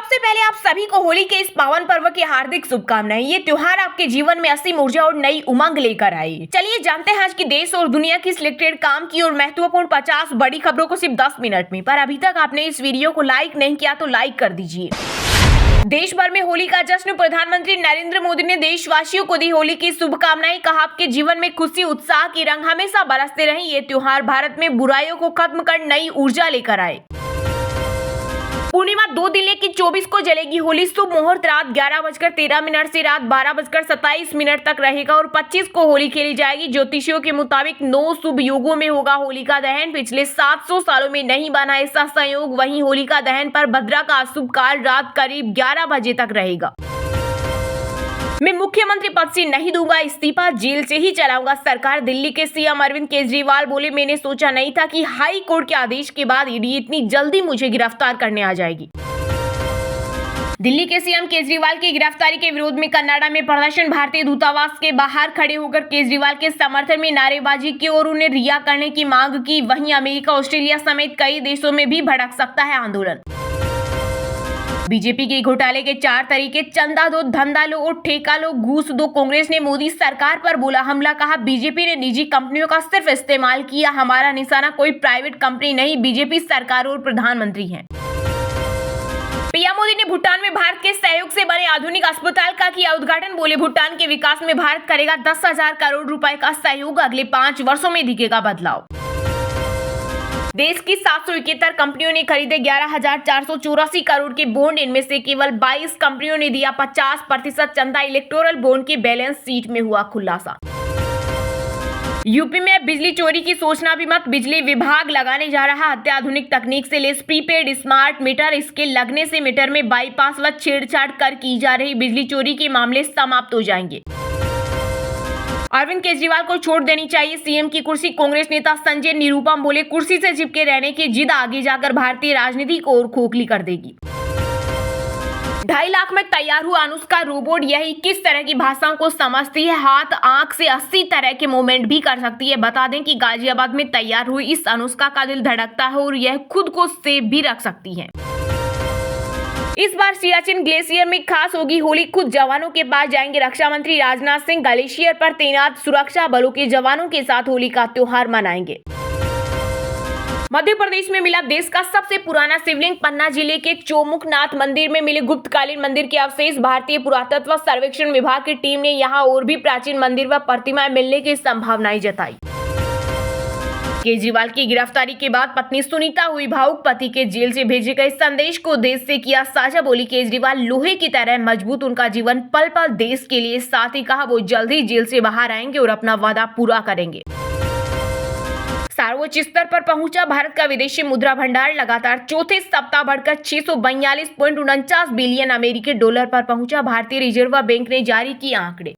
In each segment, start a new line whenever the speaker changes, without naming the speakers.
सबसे पहले आप सभी को होली के इस पावन पर्व की हार्दिक शुभकामनाएं। ये त्योहार आपके जीवन में असीम ऊर्जा और नई उमंग लेकर आए। चलिए जानते हैं आज की देश और दुनिया की सिलेक्टेड काम की और महत्वपूर्ण 50 बड़ी खबरों को सिर्फ 10 मिनट में। पर अभी तक आपने इस वीडियो को लाइक नहीं किया तो लाइक कर दीजिए। देश भर में होली का जश्न। प्रधानमंत्री नरेंद्र मोदी ने देशवासियों को दी होली की शुभकामनाएं। कहा आपके जीवन में खुशी उत्साह की रंग हमेशा बरसते रहें। ये त्योहार भारत में बुराइयों को खत्म कर नई ऊर्जा लेकर आए। पूर्णिमा 2 दिल की 24 को जलेगी होली। शुभ मुहूर्त रात 11:13 से रात 12:27 तक रहेगा और 25 को होली खेली जाएगी। ज्योतिषियों के मुताबिक 9 शुभ युगों में होगा होली का दहन। पिछले 700 सालों में नहीं बना ऐसा संयोग। वहीं होली का दहन पर भद्रा का अशुभ काल रात करीब 11 बजे तक रहेगा। मैं मुख्यमंत्री पद से नहीं दूंगा इस्तीफा, जेल से ही चलाऊंगा सरकार। दिल्ली के सीएम अरविंद केजरीवाल बोले, मैंने सोचा नहीं था कि हाई कोर्ट के आदेश के बाद ईडी इतनी जल्दी मुझे गिरफ्तार करने आ जाएगी। दिल्ली के सीएम केजरीवाल की गिरफ्तारी के विरोध में कनाडा में प्रदर्शन। भारतीय दूतावास के बाहर खड़े होकर केजरीवाल के समर्थन में नारेबाजी की और उन्हें रिहा करने की मांग की। वहीं अमेरिका, ऑस्ट्रेलिया समेत कई देशों में भी भड़क सकता है आंदोलन। बीजेपी के घोटाले के 4 तरीके: चंदा दो, धंधा लो और ठेका लो, घूस दो। कांग्रेस ने मोदी सरकार पर बोला हमला। कहा बीजेपी ने निजी कंपनियों का सिर्फ इस्तेमाल किया, हमारा निशाना कोई प्राइवेट कंपनी नहीं, बीजेपी सरकार और प्रधानमंत्री हैं। पीएम मोदी ने भूटान में भारत के सहयोग से बने आधुनिक अस्पताल का किया उद्घाटन। बोले भूटान के विकास में भारत करेगा 10,000 करोड़ रुपए का सहयोग, अगले 5 वर्षों में दिखेगा बदलाव। देश की 771 कंपनियों ने खरीदे 11,484 करोड़ के बॉन्ड। इनमें से केवल 22 कंपनियों ने दिया 50% चंदा। इलेक्टोरल बॉन्ड की बैलेंस शीट में हुआ खुलासा। यूपी में बिजली चोरी की सोचना भी मत, बिजली विभाग लगाने जा रहा अत्याधुनिक तकनीक से लेस प्रीपेड स्मार्ट मीटर। इसके लगने से मीटर में बाईपास व छेड़छाड़ कर की जा रही बिजली चोरी के मामले समाप्त हो जाएंगे। अरविंद केजरीवाल को छोड़ देनी चाहिए सीएम की कुर्सी। कांग्रेस नेता संजय निरुपम बोले, कुर्सी से चिपके रहने की जिद आगे जाकर भारतीय राजनीति को और खोखली कर देगी। 2.5 लाख में तैयार हुआ अनुष्का रोबोट। यही किस तरह की भाषाओं को समझती है, हाथ आंख से 80 तरह के मूवमेंट भी कर सकती है। बता दें कि गाजियाबाद में तैयार हुई इस अनुष्का का दिल धड़कता है और यह खुद को सेफ भी रख सकती है। इस बार सियाचिन ग्लेशियर में खास होगी होली। खुद जवानों के पास जाएंगे रक्षा मंत्री राजनाथ सिंह। ग्लेशियर पर तैनात सुरक्षा बलों के जवानों के साथ होली का त्योहार मनाएंगे। मध्य प्रदेश में मिला देश का सबसे पुराना शिवलिंग। पन्ना जिले के चौमुखनाथ मंदिर में मिले गुप्तकालीन मंदिर के अवशेष। भारतीय पुरातत्व सर्वेक्षण विभाग की टीम ने यहां और भी प्राचीन मंदिर व प्रतिमाएं मिलने की संभावनाएं जताई। केजरीवाल की गिरफ्तारी के बाद पत्नी सुनीता हुई भावुक। पति के जेल से भेजे गए संदेश को देश से किया साझा। बोली, केजरीवाल लोहे की तरह मजबूत, उनका जीवन पल पल देश के लिए। साथ ही कहा वो जल्द ही जेल से बाहर आएंगे और अपना वादा पूरा करेंगे। सर्वोच्च स्तर पर पहुंचा भारत का विदेशी मुद्रा भंडार। लगातार चौथे सप्ताह बढ़कर 642.49 बिलियन अमेरिकी डॉलर पर पहुंचा। भारतीय रिजर्व बैंक ने जारी किए आंकड़े।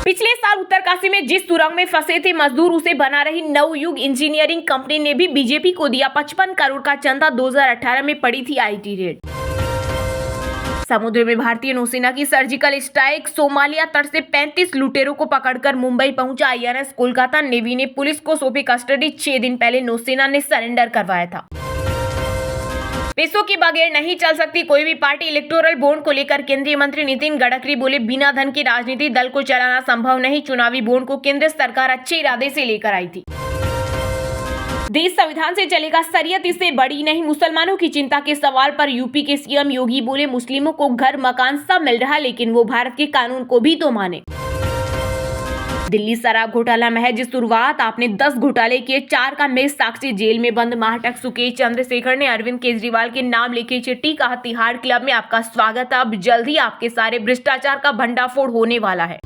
पिछले साल उत्तरकाशी में जिस सुरंग में फंसे थे मजदूर, उसे बना रही नवयुग इंजीनियरिंग कंपनी ने भी बीजेपी को दिया 55 करोड़ का चंदा। 2018 में पड़ी थी आईटी रेड। समुद्र में भारतीय नौसेना की सर्जिकल स्ट्राइक। सोमालिया तट से 35 लुटेरों को पकड़कर मुंबई पहुंचा आईएनएस कोलकाता। नेवी ने पुलिस को सौंपी कस्टडी। 6 दिन पहले नौसेना ने सरेंडर करवाया था। पैसों के बगैर नहीं चल सकती कोई भी पार्टी। इलेक्टोरल बॉन्ड को लेकर केंद्रीय मंत्री नितिन गडकरी बोले, बिना धन के राजनीतिक दल को चलाना संभव नहीं। चुनावी बॉन्ड को केंद्र सरकार अच्छे इरादे से लेकर आई थी। देश संविधान से चलेगा, शरीयत इससे बड़ी नहीं। मुसलमानों की चिंता के सवाल पर यूपी के सीएम योगी बोले, मुस्लिमों को घर मकान सब मिल रहा, लेकिन वो भारत के कानून को भी तो माने। दिल्ली शराब घोटाला महज शुरुआत, आपने 10 घोटाले किए, 4 का में साक्षी जेल में बंद। महाटक सुकेश चंद्रशेखर ने अरविंद केजरीवाल के नाम लिखी चिट्ठी। कहा, तिहाड़ क्लब में आपका स्वागत है, अब जल्द ही आपके सारे भ्रष्टाचार का भंडाफोड़ होने वाला है।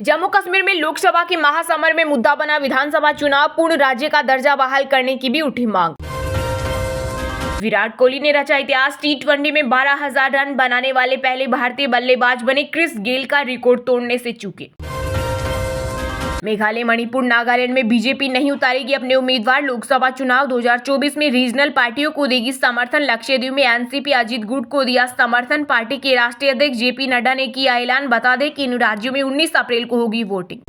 जम्मू कश्मीर में लोकसभा के महासमर में मुद्दा बना विधानसभा चुनाव। पूर्ण राज्य का दर्जा बहाल करने की भी उठी मांग। विराट कोहली ने रचा इतिहास। टी20 में 12,000 रन बनाने वाले पहले भारतीय बल्लेबाज बने। क्रिस गेल का रिकॉर्ड तोड़ने से चूके। मेघालय, मणिपुर, नागालैंड में बीजेपी नहीं उतारेगी अपने उम्मीदवार। लोकसभा चुनाव 2024 में रीजनल पार्टियों को देगी समर्थन। लक्षद्वीप में एनसीपी अजीत गुट को दिया समर्थन। पार्टी के राष्ट्रीय अध्यक्ष जेपी नड्डा ने किया ऐलान। बता दें कि इन राज्यों में 19 अप्रैल को होगी वोटिंग।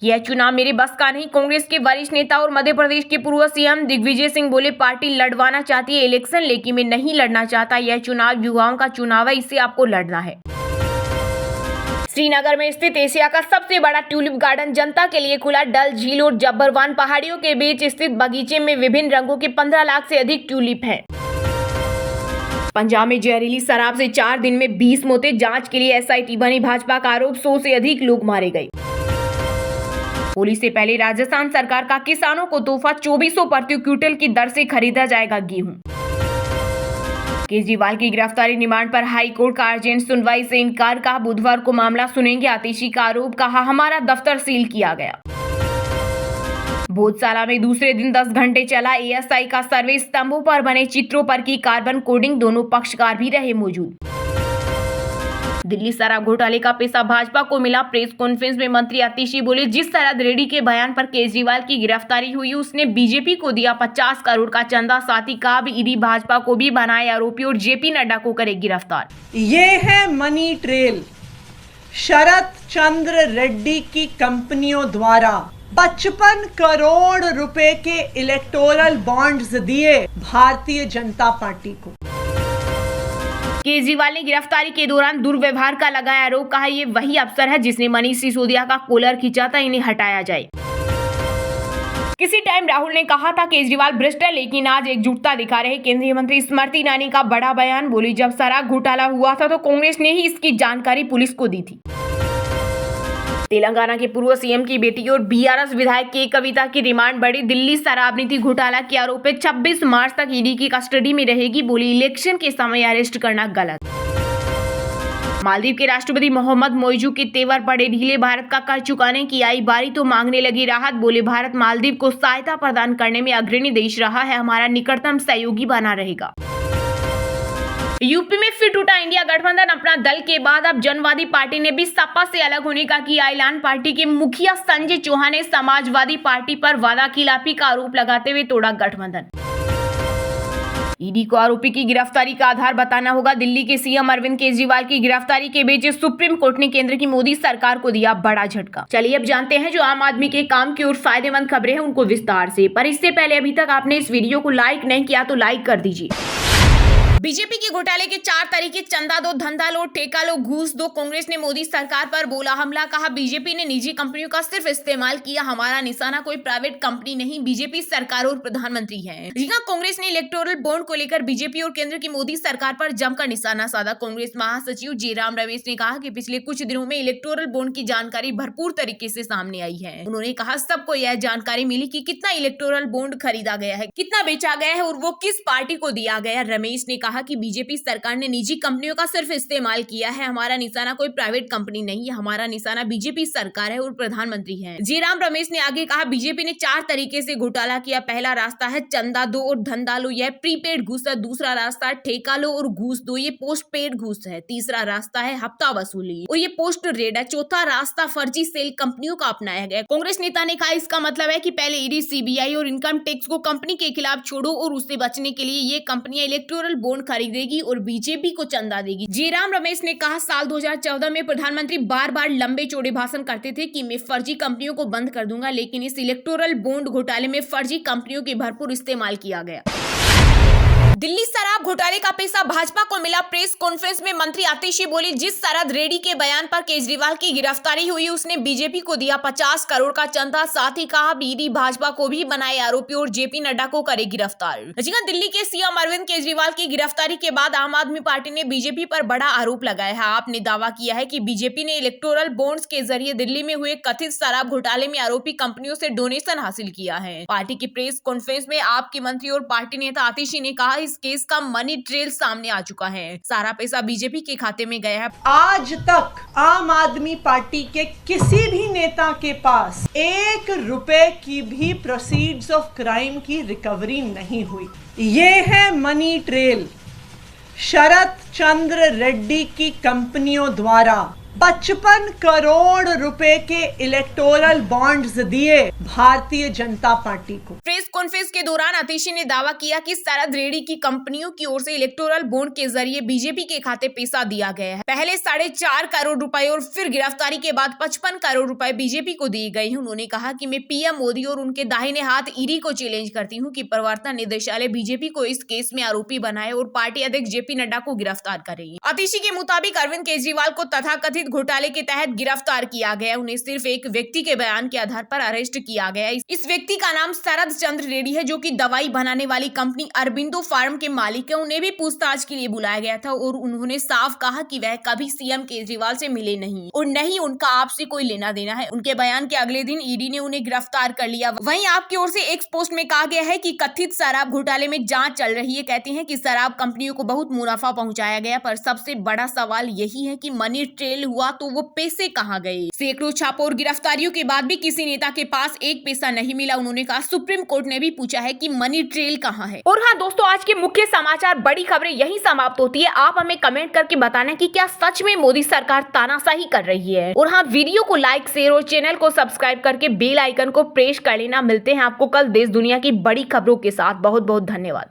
यह चुनाव मेरे बस का नहीं। कांग्रेस के वरिष्ठ नेता और मध्य प्रदेश के पूर्व सीएम दिग्विजय सिंह बोले, पार्टी लड़वाना चाहती है इलेक्शन, लेकिन मैं नहीं लड़ना चाहता। यह चुनाव युवाओं का चुनाव है, इससे आपको लड़ना है। श्रीनगर में स्थित एशिया का सबसे बड़ा ट्यूलिप गार्डन जनता के लिए खुला। डल झील और जब्बरवान पहाड़ियों के बीच स्थित बगीचे में विभिन्न रंगों के 15 लाख से अधिक ट्यूलिप हैं। पंजाब में जहरीली शराब से 4 दिन में 20 मौतें, जांच के लिए एसआईटी बनी। भाजपा का आरोप, 100 से अधिक लोग मारे गए। होली से पहले राजस्थान सरकार का किसानों को तोहफा, 2400 प्रति क्विंटल की दर से खरीदा जाएगा गेहूं। केजरीवाल की गिरफ्तारी रिमांड पर हाई कोर्ट का अर्जेंट सुनवाई से इनकार, कहा बुधवार को मामला सुनेंगे। आतिशी का आरोप, कहा हमारा दफ्तर सील किया गया। भोजशाला में दूसरे दिन 10 घंटे चला एएसआई का सर्वे। स्तंभों पर बने चित्रों पर की कार्बन कोडिंग, दोनों पक्षकार भी रहे मौजूद। दिल्ली शराब घोटाले का पैसा भाजपा को मिला। प्रेस कॉन्फ्रेंस में मंत्री आतिशी बोले, जिस शरद रेड्डी के बयान पर केजरीवाल की गिरफ्तारी हुई, उसने बीजेपी को दिया 50 करोड़ का चंदा। साथ ही कहा ईडी भाजपा को भी बनाए आरोपी और जेपी नड्डा को करे गिरफ्तार।
ये है मनी ट्रेल। शरद चंद्र रेड्डी की कंपनियों द्वारा 55 करोड़ रुपए के इलेक्टोरल बॉन्ड्स दिए भारतीय जनता पार्टी को।
केजरीवाल ने गिरफ्तारी के दौरान दुर्व्यवहार का लगाया आरोप, कहा ये वही अफसर है जिसने मनीष सिसोदिया का कॉलर खींचा था, इन्हें हटाया जाए। किसी टाइम राहुल ने कहा था केजरीवाल भ्रष्ट है, लेकिन आज एकजुटता दिखा रहे। केंद्रीय मंत्री स्मृति ईरानी का बड़ा बयान, बोली जब शराब घोटाला हुआ था तो कांग्रेस ने ही इसकी जानकारी पुलिस को दी थी। तेलंगाना के पूर्व सीएम की बेटी और बीआरएस विधायक के कविता की रिमांड बढ़ी। दिल्ली शराब नीति घोटाला के आरोप में 26 मार्च तक ईडी की कस्टडी में रहेगी। बोली इलेक्शन के समय अरेस्ट करना गलत। मालदीव के राष्ट्रपति मोहम्मद मोइजू के तेवर पड़े ढीले। भारत का कर्ज चुकाने की आई बारी तो मांगने लगी राहत। बोले भारत मालदीव को सहायता प्रदान करने में अग्रणी देश रहा है, हमारा निकटतम सहयोगी बना रहेगा। यूपी में फिर टूटा इंडिया गठबंधन। अपना दल के बाद अब जनवादी पार्टी ने भी सपा से अलग होने का किया ऐलान। पार्टी के मुखिया संजय चौहान ने समाजवादी पार्टी पर वादाखिलाफी का आरोप लगाते हुए तोड़ा गठबंधन। ईडी को आरोपी की गिरफ्तारी का आधार बताना होगा। दिल्ली के सीएम अरविंद केजरीवाल की गिरफ्तारी के बीच सुप्रीम कोर्ट ने केंद्र की मोदी सरकार को दिया बड़ा झटका। चलिए अब जानते हैं जो आम आदमी के काम की और फायदेमंद खबरें हैं उनको विस्तार से। पर इससे पहले अभी तक आपने इस वीडियो को लाइक नहीं किया तो लाइक कर दीजिए। बीजेपी के घोटाले के 4 तरीके, चंदा दो, धंधा लो, ठेका लो, घूस दो। कांग्रेस ने मोदी सरकार पर बोला हमला, कहा बीजेपी ने निजी कंपनियों का सिर्फ इस्तेमाल किया, हमारा निशाना कोई प्राइवेट कंपनी नहीं, बीजेपी सरकार और प्रधानमंत्री है। जी हां, कांग्रेस ने इलेक्टोरल बॉन्ड को लेकर बीजेपी और केंद्र की मोदी सरकार पर जमकर निशाना साधा। कांग्रेस महासचिव जयराम रमेश ने कहा कि पिछले कुछ दिनों में इलेक्टोरल बॉन्ड की जानकारी भरपूर तरीके से सामने आई है। उन्होंने कहा सबको यह जानकारी मिली कि कितना इलेक्टोरल बॉन्ड खरीदा गया है, कितना बेचा गया है और वो किस पार्टी को दिया गया। रमेश ने कहा कि बीजेपी सरकार ने निजी कंपनियों का सिर्फ इस्तेमाल किया है, हमारा निशाना कोई प्राइवेट कंपनी नहीं है, हमारा निशाना बीजेपी सरकार है और प्रधानमंत्री है। जयराम रमेश ने आगे कहा बीजेपी ने 4 तरीके से घोटाला किया। पहला रास्ता है चंदा दो और धंधा लो, यह प्रीपेड घूस है। दूसरा रास्ता है ठेका लो और घूस दो, ये पोस्ट पेड घूस है। तीसरा रास्ता है हफ्ता वसूली और ये पोस्ट रेड है। चौथा रास्ता फर्जी सेल कंपनियों का अपनाया गया। कांग्रेस नेता ने कहा इसका मतलब है कि पहले ईडी, सीबीआई और इनकम टैक्स को कंपनी के खिलाफ छोड़ो और उससे बचने के लिए ये कंपनियां इलेक्टोरल बॉन्ड खरीदेगी और बीजेपी को चंदा देगी। जयराम रमेश ने कहा साल 2014 में प्रधानमंत्री बार बार लंबे चौड़े भाषण करते थे कि मैं फर्जी कंपनियों को बंद कर दूंगा, लेकिन इस इलेक्टोरल बॉन्ड घोटाले में फर्जी कंपनियों के भरपूर इस्तेमाल किया गया। दिल्ली शराब घोटाले का पैसा भाजपा को मिला। प्रेस कॉन्फ्रेंस में मंत्री आतिशी बोली जिस शरद रेड्डी के बयान पर केजरीवाल की गिरफ्तारी हुई, उसने बीजेपी को दिया 50 करोड़ का चंदा। साथ ही कहा ईडी भाजपा को भी बनाए आरोपी और जेपी नड्डा को करे गिरफ्तार। दिल्ली के सीएम अरविंद केजरीवाल की गिरफ्तारी के बाद आम आदमी पार्टी ने बीजेपी पर बड़ा आरोप लगाया है। आपने दावा किया है कि बीजेपी ने इलेक्टोरल बॉन्ड्स के जरिए दिल्ली में हुए कथित शराब घोटाले में आरोपी कंपनियों से डोनेशन हासिल किया है। पार्टी की प्रेस कॉन्फ्रेंस में आपके मंत्री और पार्टी नेता आतिशी ने कहा इस केस का मनी ट्रेल सामने आ चुका है, सारा पैसा बीजेपी के खाते में गया है।
आज तक आम आदमी पार्टी के किसी भी नेता के पास 1 रुपए की भी प्रोसीड्स ऑफ क्राइम की रिकवरी नहीं हुई। ये है मनी ट्रेल। शरद चंद्र रेड्डी की कंपनियों द्वारा 55 करोड़ रुपए के इलेक्टोरल बॉन्ड्स दिए भारतीय जनता पार्टी को।
प्रेस कॉन्फ्रेंस के दौरान आतिशी ने दावा किया कि शरद रेड्डी की कंपनियों की ओर से इलेक्टोरल बॉन्ड के जरिए बीजेपी के खाते पैसा दिया गया है। पहले 4.5 करोड़ रुपए और फिर गिरफ्तारी के बाद 55 करोड़ रुपए बीजेपी को दिए गए हैं। उन्होंने कहा कि मैं पीएम मोदी और उनके दाहिने हाथ ईडी को चैलेंज करती हूं कि प्रवर्तन निदेशालय बीजेपी को इस केस में आरोपी बनाए और पार्टी अध्यक्ष जेपी नड्डा को गिरफ्तार करे। आतिशी के मुताबिक अरविंद केजरीवाल को तथाकथित घोटाले के तहत गिरफ्तार किया गया। उन्हें सिर्फ एक व्यक्ति के बयान के आधार पर अरेस्ट किया गया। इस व्यक्ति का नाम शरद चंद्र रेड्डी है, जो कि दवाई बनाने वाली कंपनी अरबिंदो फार्म के मालिक है। उन्हें भी पूछताछ के लिए बुलाया गया था और उन्होंने साफ कहा कि वह कभी सीएम केजरीवाल से मिले नहीं और नहीं उनका आपसे कोई लेना देना है। उनके बयान के अगले दिन ईडी ने उन्हें गिरफ्तार कर लिया। वहीं आपकी ओर से एक पोस्ट में कहा गया है कि कथित शराब घोटाले में जांच चल रही है। कहते हैं कि शराब कंपनियों को बहुत मुनाफा पहुंचाया गया, पर सबसे बड़ा सवाल यही है कि मनी ट्रेल हुआ तो वो पैसे कहां गए। सैकड़ों छापों और गिरफ्तारियों के बाद भी किसी नेता के पास एक पैसा नहीं मिला। उन्होंने कहा सुप्रीम कोर्ट ने भी पूछा है कि मनी ट्रेल कहां है। और हाँ दोस्तों, आज के मुख्य समाचार बड़ी खबरें यही समाप्त होती है। आप हमें कमेंट करके बताना कि क्या सच में मोदी सरकार तानाशाही कर रही है। और हाँ, वीडियो को लाइक, शेयर और चैनल को सब्सक्राइब करके बेल आइकन को प्रेस कर लेना। मिलते हैं आपको कल देश दुनिया की बड़ी खबरों के साथ। बहुत बहुत धन्यवाद।